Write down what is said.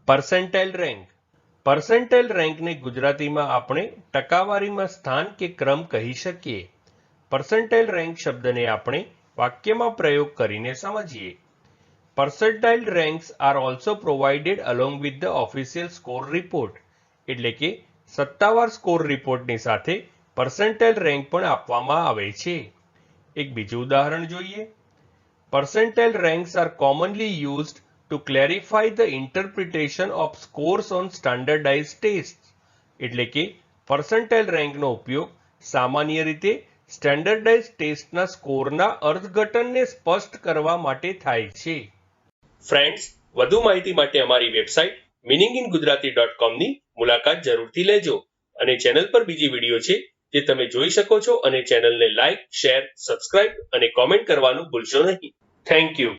Percentile rank. Percentile રેન્કને ગુજરાતીમાં આપણે ટકાવારીમાં સ્થાન કે ક્રમ કહી શકીએ. પર્સેન્ટાઇલ રેન્ક શબ્દને આપણે વાક્યમાં પ્રયોગ કરીને સમજીએ. Percentile ranks are also provided along with the official score report. એટલે કે સત્તાવાર સ્કોર રિપોર્ટની સાથે પર્સેન્ટાઇલ રેન્ક પણ આપવામાં આવે છે. એક બીજું ઉદાહરણ જોઈએ. Percentile ranks are commonly used to clarify the interpretation of scores on standardized tests. એટલે કે પર્સેન્ટાઇલ રેન્કનો ઉપયોગ સામાન્ય રીતે સ્ટેન્ડર્ડાઇઝ ટેસ્ટના સ્કોરના અર્થઘટનને સ્પષ્ટ કરવા માટે થાય છે. ફ્રેન્ડ્સ, વધુ માહિતી માટે અમારી વેબસાઇટ meaningingujarati.com ની મુલાકાત જરૂરથી લેજો અને ચેનલ પર બીજી વિડીયો છે જે તમે જોઈ શકો છો અને ચેનલને લાઇક, શેર, સબસ્ક્રાઇબ અને કોમેન્ટ કરવાનું ભૂલશો નહીં. Thank you.